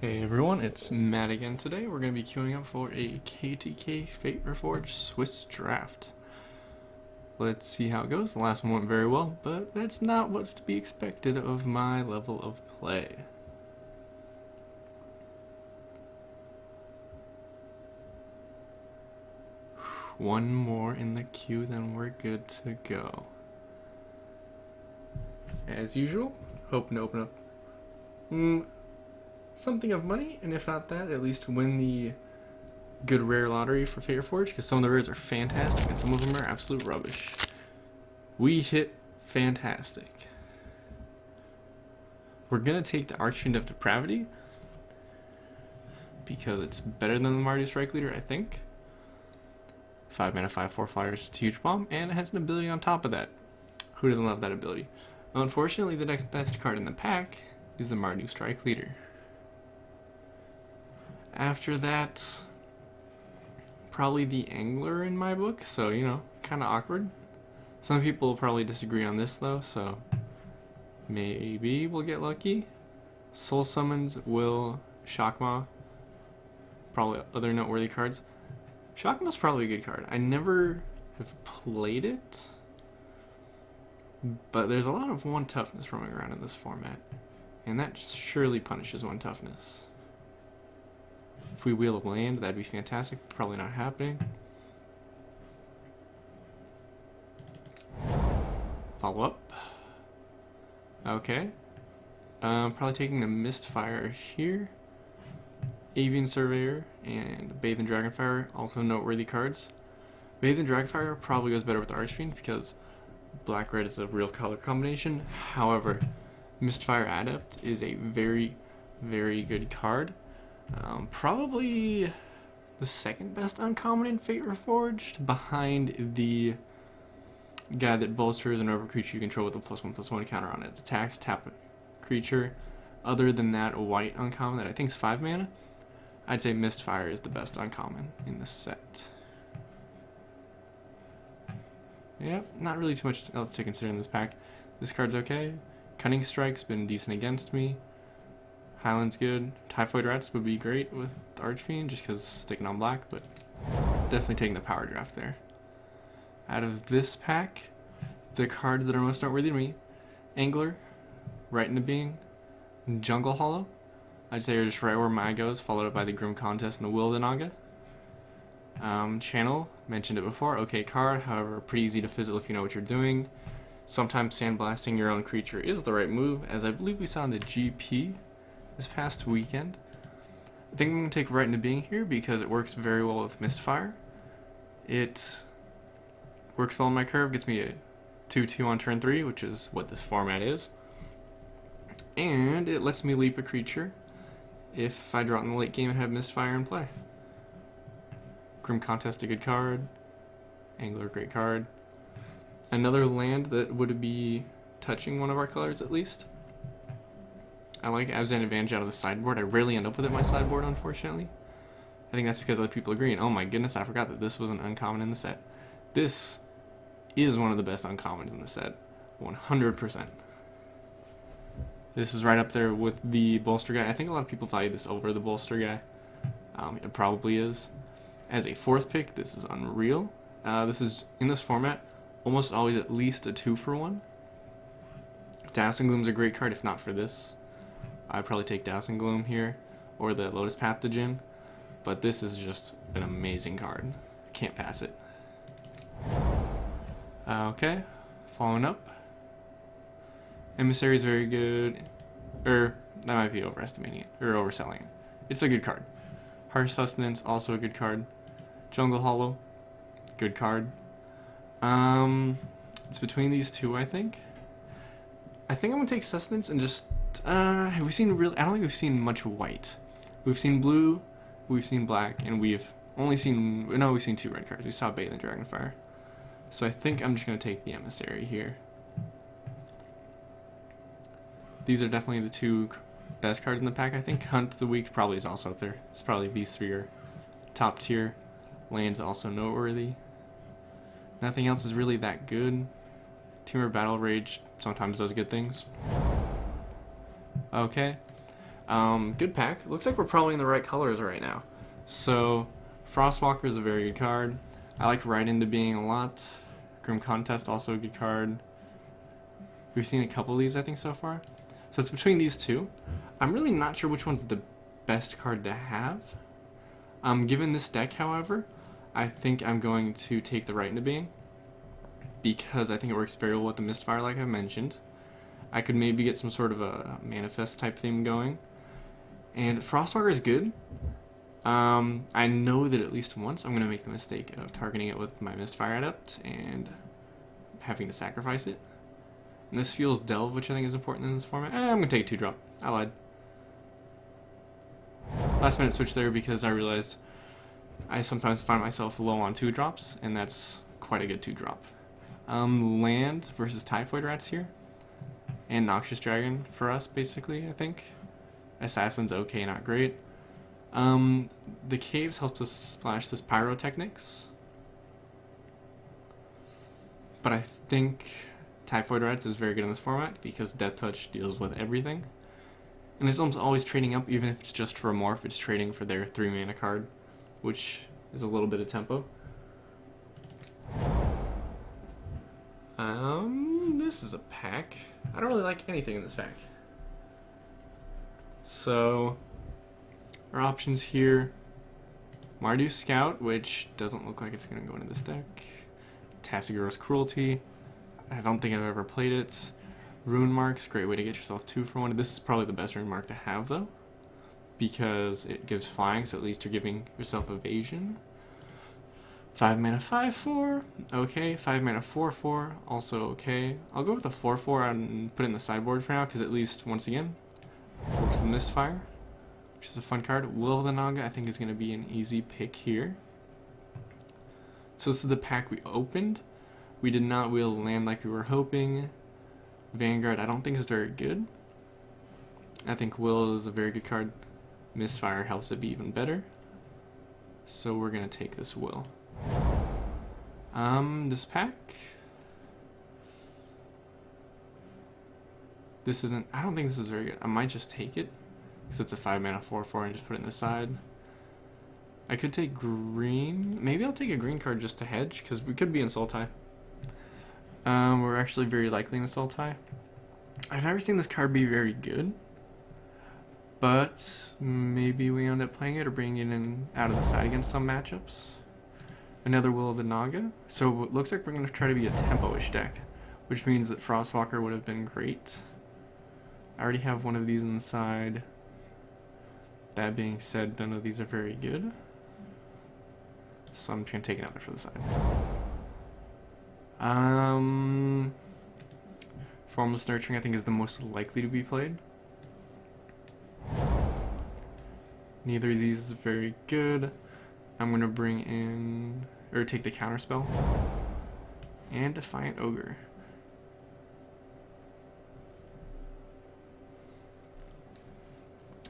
Hey everyone, it's Matt again. Today we're going to be queuing up for a KTK Fate Reforged Swiss draft. Let's see how it goes. The last one went very well, but that's not what's to be expected of my level of play. One more in the queue, then we're good to go. As usual, hoping to open up something of money, and if not that, at least win the good rare lottery for Fate Reforged, because some of the rares are fantastic and some of them are absolute rubbish. We hit fantastic. We're gonna take the Archfiend of Depravity because it's better than the Mardu Strike Leader, I think. 5 mana, 5/4 flyers, it's a huge bomb, and it has an ability on top of that. Who doesn't love that ability? Unfortunately, the next best card in the pack is the Mardu Strike Leader. After that, probably the Angler in my book, so, you know, kind of awkward. Some people will probably disagree on this, though, so maybe we'll get lucky. Soul Summons will Shakma, probably other noteworthy cards. Shakma's probably a good card. I never have played it, but there's a lot of 1 toughness roaming around in this format, and that surely punishes 1 toughness. If we wheel a land, that'd be fantastic. Probably not happening. Follow up. Okay. Probably taking the Mistfire here. Avian Surveyor and Bathe in Dragonfire, also noteworthy cards. Bathe in Dragonfire probably goes better with Archfiend because black-red is a real color combination. However, Mistfire Adept is a very, very good card. Probably the second best uncommon in Fate Reforged, behind the guy that bolsters an over creature you control with a +1/+1 counter on it. Attacks, tap a creature. Other than that, a white uncommon that I think is 5 mana. I'd say Mistfire is the best uncommon in this set. Yep, not really too much else to consider in this pack. This card's okay. Cunning Strike's been decent against me. Highland's good. Typhoid Rats would be great with Archfiend just because sticking on black, but definitely taking the power draft there. Out of this pack, the cards that are most noteworthy to me: Angler, Right into Being, Jungle Hollow. I'd say are just right where my goes, followed up by the Grim Contest and the Will of the Naga. Channel, mentioned it before, okay card, however pretty easy to fizzle if you know what you're doing. Sometimes sandblasting your own creature is the right move, as I believe we saw in the GP this past weekend. I think I'm going to take Right into Being here because it works very well with Mistfire. It works well on my curve, gets me a 2/2 on turn 3, which is what this format is. And it lets me leap a creature if I draw it in the late game and have Mistfire in play. Grim Contest, a good card. Angler, great card. Another land that would be touching one of our colors at least. I like Abzan Advantage out of the sideboard. I rarely end up with it in my sideboard, unfortunately. I think that's because other people agree. And oh my goodness, I forgot that this was an uncommon in the set. This is one of the best uncommons in the set. 100%. This is right up there with the Bolster Guy. I think a lot of people value this over the Bolster Guy. It probably is. As a 4th pick, this is unreal. This is, in this format, almost always at least a 2-for-1. Dousing Gloom's a great card, if not for this. I'd probably take Dousing Gloom here, or the Lotus Pathogen, but this is just an amazing card. Can't pass it. Okay, following up. Emissary is very good, or that might be overestimating it, or overselling it. It's a good card. Harsh Sustenance, also a good card. Jungle Hollow, good card. It's between these two, I think. I think I'm gonna take Sustenance and just. Have we seen really? I don't think we've seen much white. We've seen blue, we've seen black, and we've only seen. No, we've seen 2 red cards. We saw Bathe in Dragonfire. So I think I'm just gonna take the Emissary here. These are definitely the 2 best cards in the pack. I think Hunt of the Week probably is also up there. It's probably these 3 are top tier. Land's also noteworthy. Nothing else is really that good. Temur Battle Rage sometimes does good things. Okay. Good pack. Looks like we're probably in the right colors right now. So, Frostwalker is a very good card. I like Ride Into Being a lot. Grim Contest, also a good card. We've seen a couple of these, I think, so far. So it's between these two. I'm really not sure which one's the best card to have. Given this deck, however, I think I'm going to take the Ride Into Being, because I think it works very well with the Mistfire, like I mentioned. I could maybe get some sort of a Manifest type theme going. And Frostwalker is good. I know that at least once I'm going to make the mistake of targeting it with my Mistfire Adept and having to sacrifice it. And this feels Delve, which I think is important in this format. I'm going to take a 2-drop. I lied. Last minute switch there because I realized I sometimes find myself low on 2-drops, and that's quite a good 2-drop. Land versus Typhoid Rats here. And Noxious Dragon for us, basically, I think. Assassin's okay, not great. The Caves helps us splash this Pyrotechnics. But I think Typhoid Rats is very good in this format because Death Touch deals with everything. And it's almost always trading up, even if it's just for a morph, it's trading for their 3-mana card, which is a little bit of tempo. This is a pack. I don't really like anything in this pack. So, our options here, Mardu Scout, which doesn't look like it's going to go into this deck. Tassigur's Cruelty, I don't think I've ever played it. Rune Marks, great way to get yourself 2 for 1. This is probably the best Rune Mark to have, though, because it gives flying, so at least you're giving yourself evasion. 5 mana 5/4, okay. 5 mana 4/4, also okay. I'll go with the 4/4 and put it in the sideboard for now, because at least, once again, works with Mistfire, which is a fun card. Will of the Naga, I think, is going to be an easy pick here. So this is the pack we opened. We did not wheel land like we were hoping. Vanguard, I don't think is very good. I think Will is a very good card. Mistfire helps it be even better. So we're going to take this Will. This pack. This isn't, I don't think this is very good. I might just take it, because it's a 5 mana 4/4 and just put it in the side. I could take green. Maybe I'll take a green card just to hedge, because we could be in Sultai. We're actually very likely in a Sultai. I've never seen this card be very good, but maybe we end up playing it or bringing it in out of the side against some matchups. Another Will of the Naga. So it looks like we're going to try to be a tempo-ish deck, which means that Frostwalker would have been great. I already have one of these on the side. That being said, none of these are very good, so I'm going to take another for the side. Formless Nurturing, I think, is the most likely to be played. Neither of these is very good. I'm going to bring in, or take the Counterspell, and Defiant Ogre.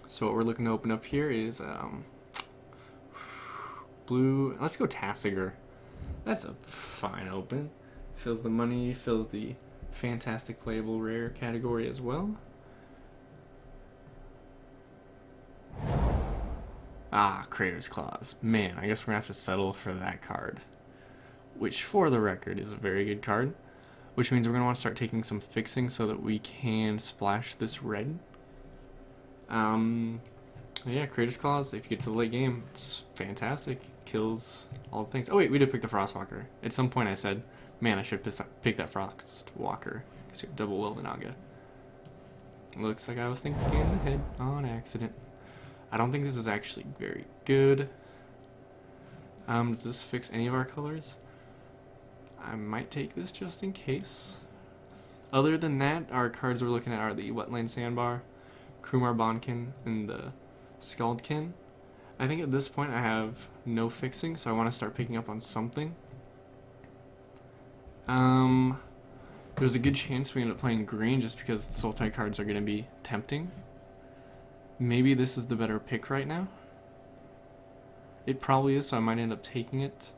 So what we're looking to open up here is blue. Let's go Tassiger. That's a fine open. Fills the money, fills the fantastic playable rare category as well. Ah, Crater's Claws. Man, I guess we're going to have to settle for that card, which, for the record, is a very good card, which means we're going to want to start taking some fixing so that we can splash this red. Yeah, Crater's Claws, if you get to the late game, it's fantastic. Kills all the things. Oh wait, we did pick the Frostwalker. At some point I said, man, I should pick that Frostwalker, because we have double Will of the Naga. Looks like I was thinking ahead on accident. I don't think this is actually very good. Does this fix any of our colors? I might take this just in case. Other than that, our cards we're looking at are the Wetland Sandbar, Krumar Bonkin, and the Scaldkin. I think at this point I have no fixing, so I want to start picking up on something. There's a good chance we end up playing green just because the Sultai cards are going to be tempting. Maybe this is the better pick right now. It probably is, so I might end up taking it.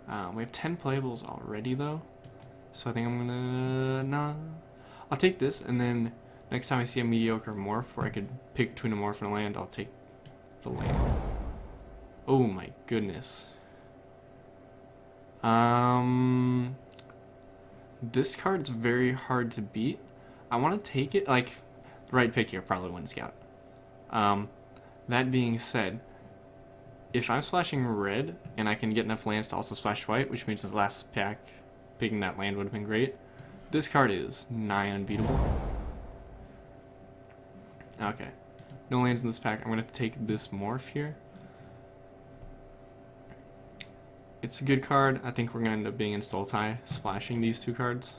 We have 10 playables already though, so I think I'm gonna, I'll take this, and then Next time I see a mediocre morph where I could pick between a morph and a land, I'll take the land. Oh my goodness. This card's very hard to beat. I want to take it, like, the right pick here probably wins Scout. That being said, if I'm splashing red and I can get enough lands to also splash white, which means the last pack picking that land would have been great, this card is nigh unbeatable. Okay, no lands in this pack. I'm going to take this morph here. It's a good card. I think we're going to end up being in Sultai, splashing these two cards.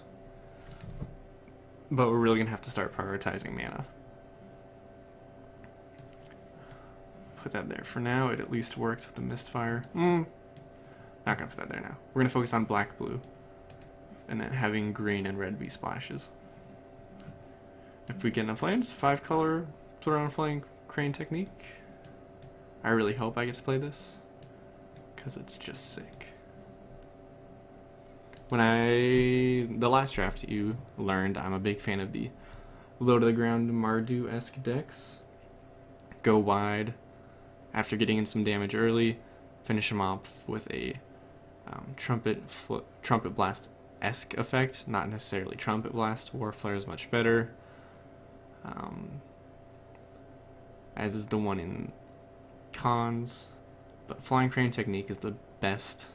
But we're really going to have to start prioritizing mana. Put that there for now. It at least works with the Mistfire. Not going to put that there now. We're going to focus on black-blue. And then having green and red be splashes. If we get enough lands, 5-color, Pleuron Flying Crane technique. I really hope I get to play this, because it's just sick. The last draft you learned, I'm a big fan of the low to the ground Mardu-esque decks. Go wide after getting in some damage early, finish them off with a Trumpet Blast-esque effect, not necessarily Trumpet Blast. War Flare is much better, as is the one in Cons. But Flying Crane technique is the best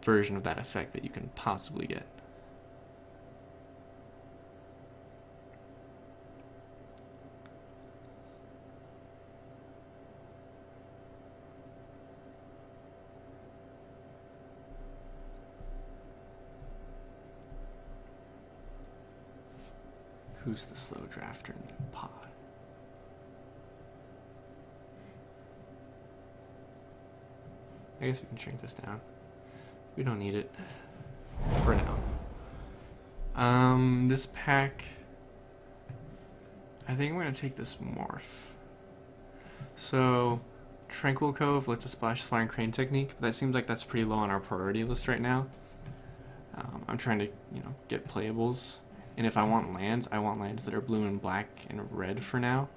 version of that effect that you can possibly get. Who's the slow drafter in the pod? I guess we can shrink this down. We don't need it for now. This pack, I think I'm going to take this morph. So, Tranquil Cove lets us splash Flying Crane technique, but that seems like that's pretty low on our priority list right now. I'm trying to, get playables. And if I want lands, I want lands that are blue and black and red for now.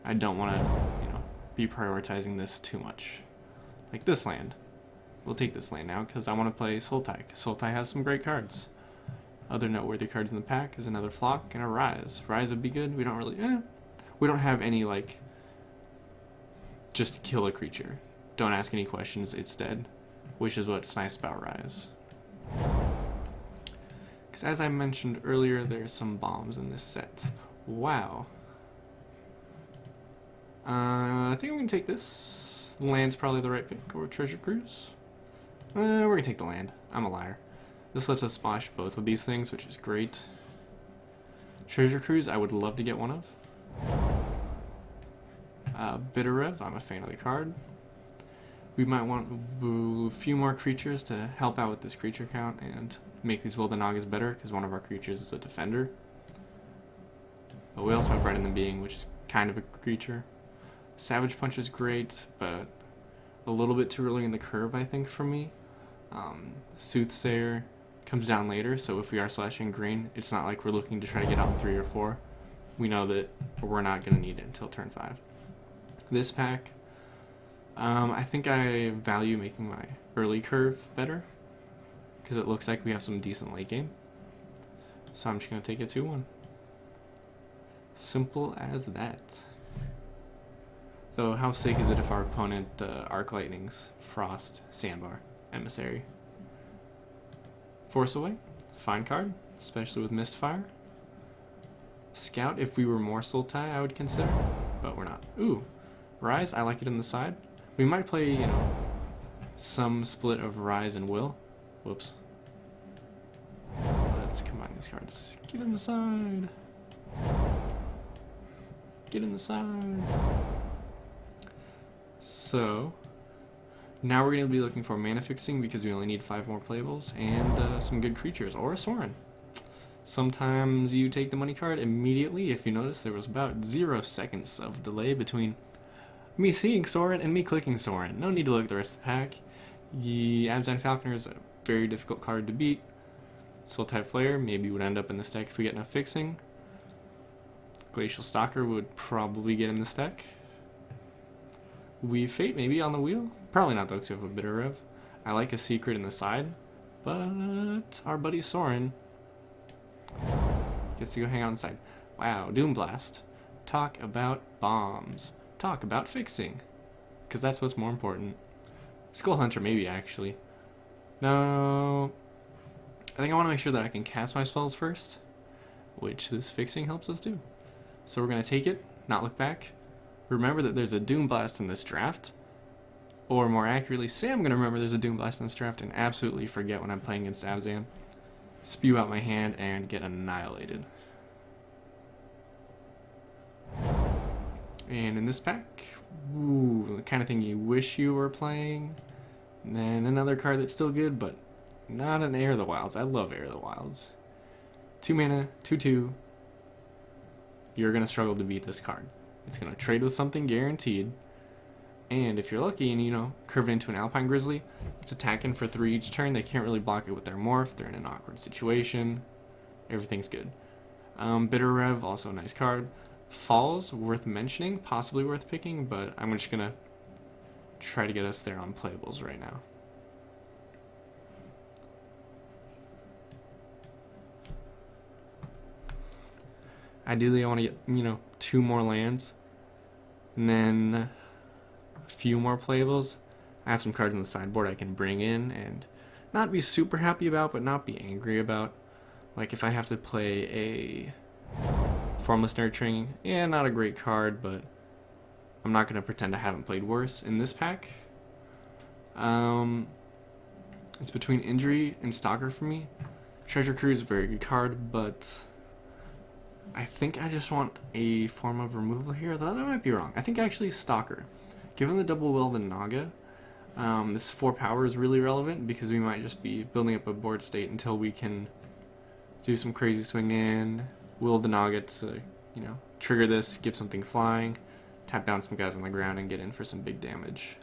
I don't want to, be prioritizing this too much. Like this land. We'll take this land now because I want to play Sultai, because Sultai has some great cards. Other noteworthy cards in the pack is another Flock and a Rise. Rise would be good. We don't really, we don't have any, just kill a creature. Don't ask any questions, it's dead. Which is what's nice about Rise. Because as I mentioned earlier, there's some bombs in this set. Wow. I think I'm going to take this. Land's probably the right pick, or Treasure Cruise. We're going to take the land. I'm a liar. This lets us splash both of these things, which is great. Treasure Cruise, I would love to get one of. Bitter Rev, I'm a fan of the card. We might want a few more creatures to help out with this creature count and make these Wilden Nagas better, because one of our creatures is a defender. But we also have Red in the Being, which is kind of a creature. Savage Punch is great, but a little bit too early in the curve, I think, for me. Soothsayer comes down later, so if we are splashing green, it's not like we're looking to try to get out in 3 or 4. We know that we're not going to need it until turn 5. This pack, I think I value making my early curve better, because it looks like we have some decent late game. So I'm just going to take it 2-1. Simple as that. Though, how sick is it if our opponent Arc Lightnings, Frost, Sandbar, Emissary? Force Away, fine card, especially with Mistfire. Scout, if we were more Sultai, I would consider, but we're not. Ooh, Rise, I like it in the side. We might play, some split of Rise and Will. Whoops. Let's combine these cards. Get in the side. Get in the side. So, now we're going to be looking for mana fixing because we only need 5 more playables and some good creatures, or a Sorin. Sometimes you take the money card immediately. If you notice, there was about 0 seconds of delay between me seeing Sorin and me clicking Sorin. No need to look at the rest of the pack. The Abzan Falconer is a very difficult card to beat. Soul type Flare maybe would end up in this deck if we get enough fixing. Glacial Stalker would probably get in this deck. Weave Fate maybe on the wheel. Probably not though, because we have a Bitter Rev. I like a Secret in the side, but our buddy Soren gets to go hang out inside. Wow, Doom Blast. Talk about bombs. Talk about fixing, because that's what's more important. Skull Hunter maybe actually. No, I think I want to make sure that I can cast my spells first, which this fixing helps us do. So we're going to take it, not look back. Remember that there's a Doom Blast in this draft. Or more accurately, say I'm going to remember there's a Doom Blast in this draft and absolutely forget when I'm playing against Abzan. Spew out my hand and get annihilated. And in this pack, ooh, the kind of thing you wish you were playing. And then another card that's still good, but not an Air of the Wilds. I love Air of the Wilds. 2 mana, 2/2. You're going to struggle to beat this card. It's going to trade with something guaranteed. And if you're lucky and, you know, curve it into an Alpine Grizzly, it's attacking for 3 each turn. They can't really block it with their morph. They're in an awkward situation. Everything's good. Bitter Rev, also a nice card. Falls, worth mentioning, possibly worth picking, but I'm just going to try to get us there on playables right now. Ideally, I want to get, you know, 2 more lands, and then a few more playables. I have some cards on the sideboard I can bring in and not be super happy about, but not be angry about. Like if I have to play a Formless Nurturing, yeah, not a great card, but I'm not going to pretend I haven't played worse in this pack. It's between Injury and Stalker for me. Treasure Crew is a very good card, but I think I just want a form of removal here. Though that might be wrong. I think actually Stalker. Given the double will the Naga, this 4 power is really relevant because we might just be building up a board state until we can do some crazy swing in, will the Naga to, you know, trigger this, give something flying, tap down some guys on the ground, and get in for some big damage.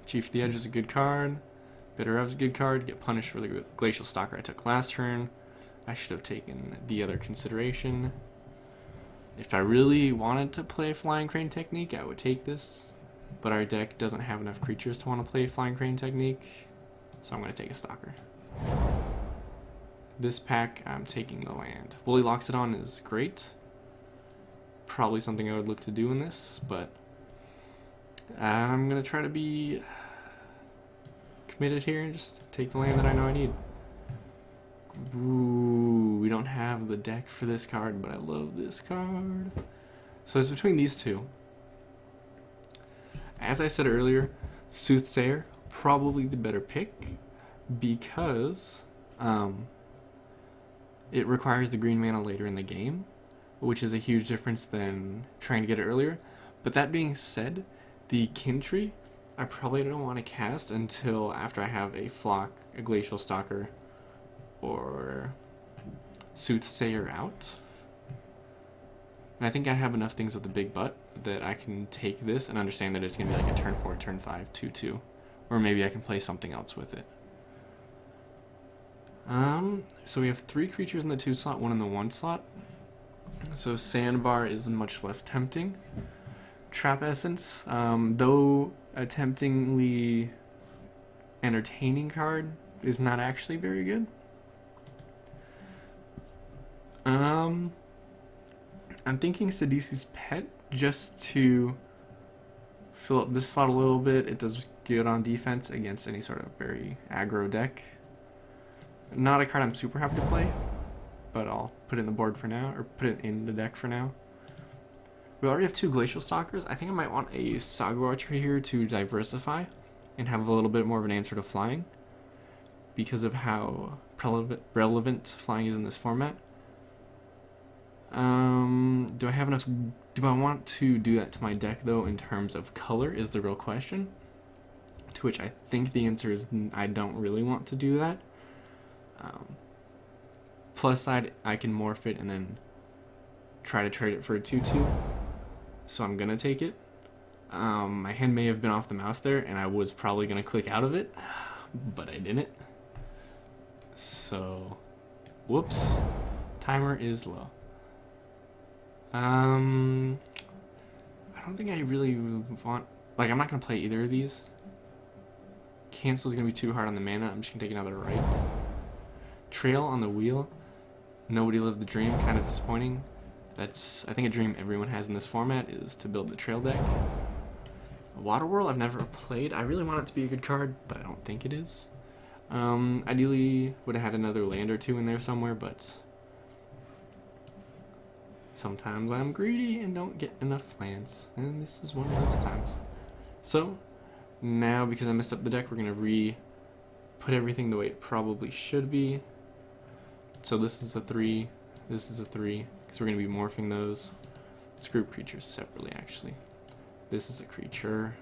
Chief of the Edge is a good card. Bitter Rev's a good card. Get punished for the Glacial Stalker I took last turn. I should have taken the other consideration. If I really wanted to play Flying Crane Technique, I would take this. But our deck doesn't have enough creatures to want to play Flying Crane Technique, so I'm going to take a Stalker. This pack, I'm taking the land. Woolly Loxodon is great. Probably something I would look to do in this, but I'm going to try to be committed here and just take the land that I know I need. Ooh, we don't have the deck for this card, but I love this card. So it's between these two. As I said earlier, Soothsayer, probably the better pick because it requires the green mana later in the game, which is a huge difference than trying to get it earlier. But that being said, the Kin Tree, I probably don't want to cast until after I have a Flock, a Glacial Stalker, or Soothsayer out. And I think I have enough things with the big butt that I can take this and understand that it's going to be like a turn 4, turn 5, 2/2. Or maybe I can play something else with it. So we have 3 creatures in the 2 slot, 1 in the 1 slot. So Sandbar is much less tempting. Trap Essence, though a temptingly entertaining card, is not actually very good. I'm thinking Sidisi's Pet just to fill up this slot a little bit. It does good on defense against any sort of very aggro deck. Not a card I'm super happy to play, but I'll put it in the board for now, or put it in the deck for now. We already have 2 Glacial Stalkers. I think I might want a Saga Archer here to diversify and have a little bit more of an answer to flying because of how relevant flying is in this format. Do I have enough? Do I want to do that to my deck though in terms of color is the real question, to which I think the answer is I don't really want to do that. Plus side, I can morph it and then try to trade it for a 2/2, so I'm gonna take it. My hand may have been off the mouse there and I was probably gonna click out of it, but I didn't. So, whoops. Timer is low. I don't think I really want... Like, I'm not going to play either of these. Cancel is going to be too hard on the mana. I'm just going to take another right. Trail on the wheel. Nobody lived the dream. Kind of disappointing. That's, I think, a dream everyone has in this format is to build the trail deck. Water Whirl I've never played. I really want it to be a good card, but I don't think it is. Ideally would have had another land or two in there somewhere, but sometimes I'm greedy and don't get enough lands, and this is one of those times. So now, because I messed up the deck, we're gonna put everything the way it probably should be. So this is a 3, this is a 3, because we're gonna be morphing those. Let's group creatures separately, actually. This is a creature.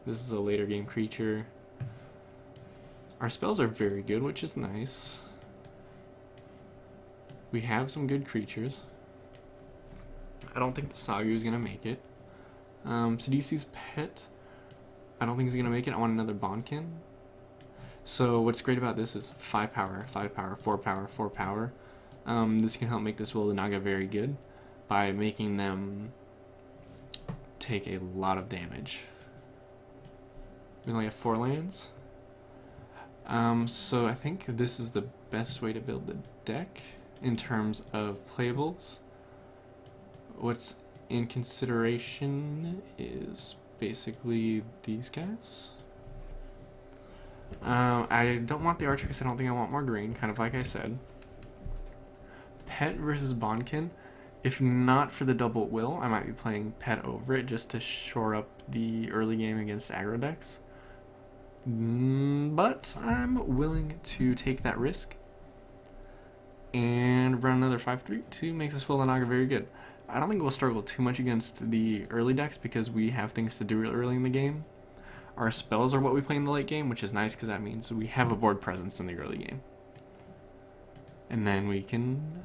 This is a later game creature. Our spells are very good, which is nice. We have some good creatures. I don't think the Sagu is going to make it. Sidisi's Pet, I don't think he's going to make it. I want another Bonkin. So what's great about this is 5 power, 5 power, 4 power, 4 power. This can help make this Will of the Naga very good by making them take a lot of damage. We only have 4 lands. So I think this is the best way to build the deck in terms of playables. What's in consideration is basically these guys. I don't want the Archer because I don't think I want more green, kind of like I said. Pet versus Bonkin. If not for the double will, I might be playing Pet over it just to shore up the early game against aggro decks. But I'm willing to take that risk and run another 5/3 to make this Will of the Naga very good. I don't think we'll struggle too much against the early decks because we have things to do early in the game. Our spells are what we play in the late game, which is nice because that means we have a board presence in the early game. And then we can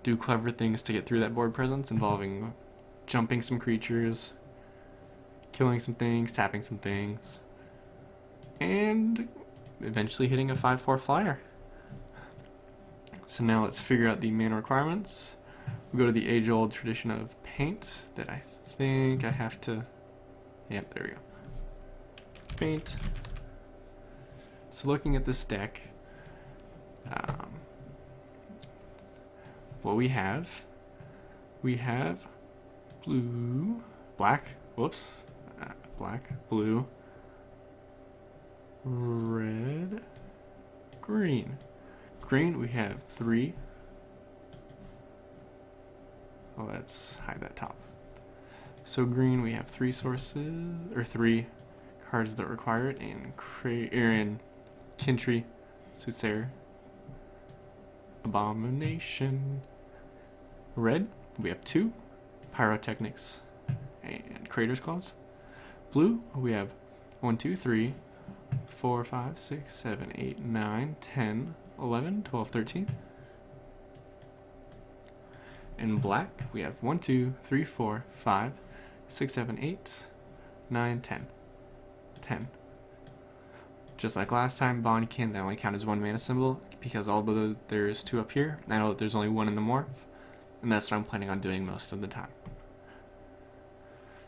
do clever things to get through that board presence involving jumping some creatures, killing some things, tapping some things, and eventually hitting a 5/4 flyer. So now let's figure out the mana requirements. We go to the age-old tradition of paint that I think I have to... Yep, there we go. Paint. So looking at this deck, what we have blue, black, whoops, black, blue, red, green. Green, we have 3. Oh, let's hide that top. So green, we have 3 sources, or 3 cards that require it, in Kintry, Soothsayer, Abomination. Red, we have 2, Pyrotechnics and Crater's Claws. Blue, we have 1, 2, 3, 4, 5, 6, 7, 8, 9, 10, 11, 12, 13. In black, we have 1, 2, 3, 4, 5, 6, 7, 8, 9, 10. 10. Just like last time, Bonkin, that only count as 1 mana symbol, because although there's 2 up here, I know that there's only 1 in the morph, and that's what I'm planning on doing most of the time.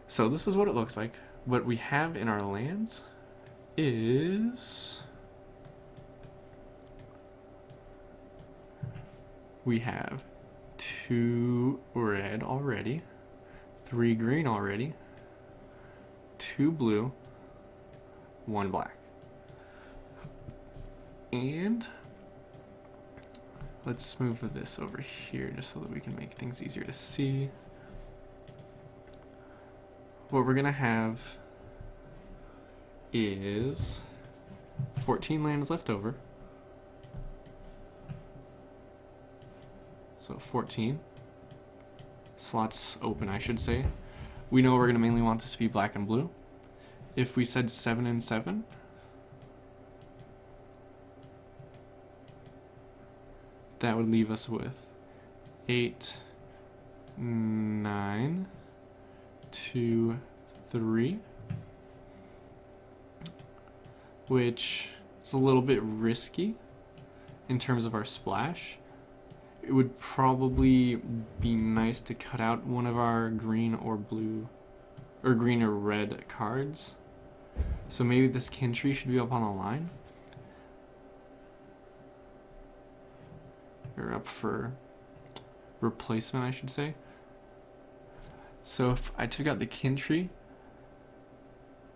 So this is what it looks like. What we have in our lands is... we have 2 red already, 3 green already, 2 blue, 1 black. And let's move this over here just so that we can make things easier to see. What we're gonna have is 14 lands left over. So 14 slots open, I should say. We know we're going to mainly want this to be black and blue. If we said 7 and 7, that would leave us with 8, 9, 2, 3, which It's a little bit risky in terms of our splash. It would probably be nice to cut out one of our green or blue, or green or red cards. So maybe this Kintry should be up on the line. Or up for replacement, I should say. So if I took out the Kintry,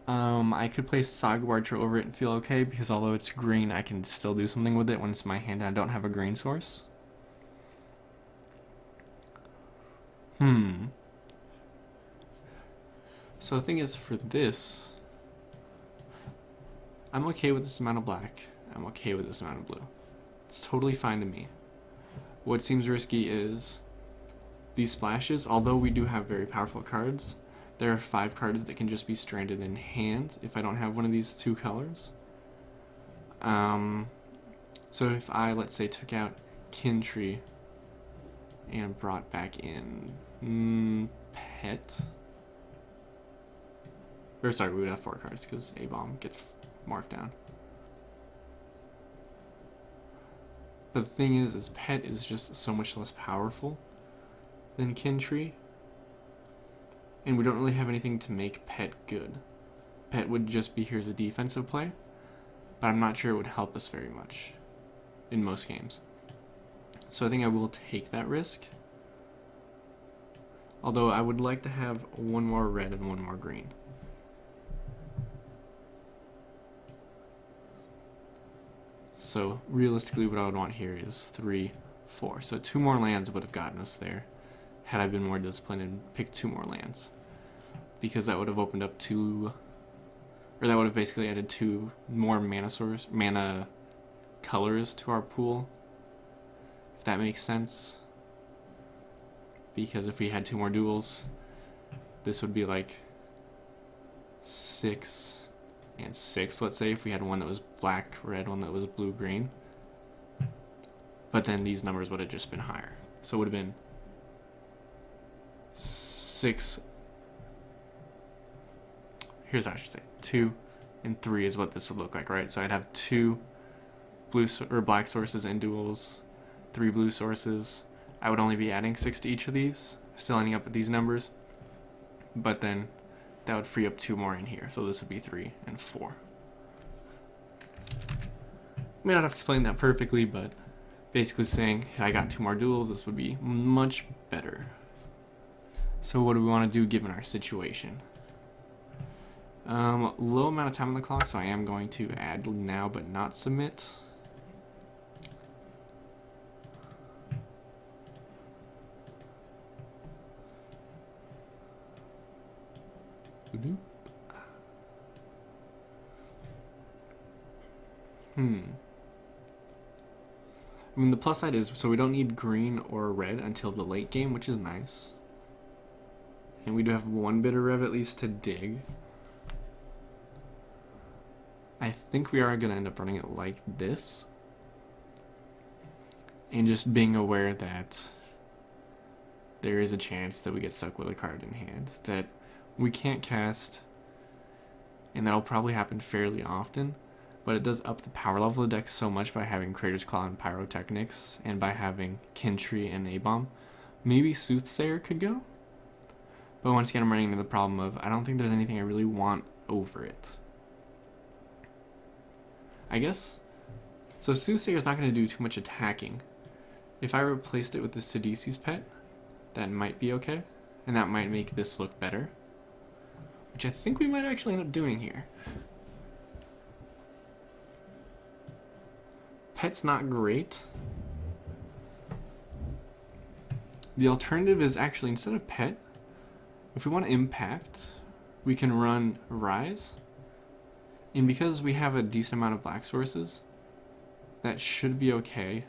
I could place Saga Archer over it and feel okay, because although it's green, I can still do something with it when it's in my hand and I don't have a green source. So the thing is, for this, I'm okay with this amount of black. I'm okay with this amount of blue. It's totally fine to me. What seems risky is these splashes. Although we do have very powerful cards, there are 5 cards that can just be stranded in hand if I don't have one of these 2 colors. So if I, let's say, took out Kintry and brought back in Pet, or sorry, we would have 4 cards because A-Bomb gets morphed down. But the thing is Pet is just so much less powerful than Kintry, and we don't really have anything to make Pet good. Pet would just be here's a defensive play, but I'm not sure it would help us very much in most games. So I think I will take that risk. Although I would like to have 1 more red and 1 more green. So realistically what I would want here is 3, 4. So 2 more lands would have gotten us there had I been more disciplined and picked 2 more lands. Because that would have opened up 2, or that would have basically added 2 more mana colors to our pool. If that makes sense. Because if we had 2 more duels, this would be like 6 and 6, let's say, if we had one that was black, red, one that was blue, green. But then these numbers would have just been higher. So it would have been 6. Here's how I should say. 2 and 3 is what this would look like, right? So I'd have 2 blue or black sources in duels, 3 blue sources. I would only be adding 6 to each of these, still ending up with these numbers. But then that would free up 2 more in here. So this would be 3 and 4. May not have explained that perfectly, but basically saying, hey, I got 2 more duels, this would be much better. So what do we want to do given our situation? Low amount of time on the clock, so I am going to add now but not submit. I mean, the plus side is, so we don't need green or red until the late game, which is nice. And we do have 1 bit of rev at least to dig. I think we are going to end up running it like this. And just being aware that there is a chance that we get stuck with a card in hand that we can't cast, and that'll probably happen fairly often, but it does up the power level of the deck so much by having Crater's Claw and Pyrotechnics, and by having Kintry and A-Bomb. Maybe Soothsayer could go, but once again I'm running into the problem of I don't think there's anything I really want over it. I guess, so Soothsayer's not going to do too much attacking. If I replaced it with the Sidisi's Pet, that might be okay, and that might make this look better, which I think we might actually end up doing here. Pet's not great. The alternative is actually, instead of Pet, if we want to impact, we can run Rise. And because we have a decent amount of black sources, that should be okay.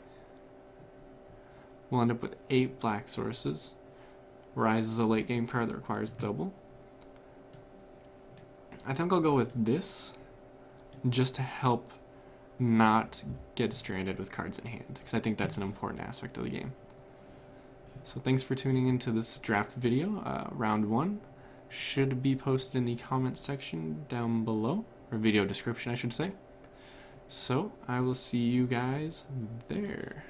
We'll end up with 8 black sources. Rise is a late game card that requires double. I think I'll go with this just to help not get stranded with cards in hand, because I think that's an important aspect of the game. So thanks for tuning into this draft video. Round 1 should be posted in the comments section down below, or video description I should say. So I will see you guys there.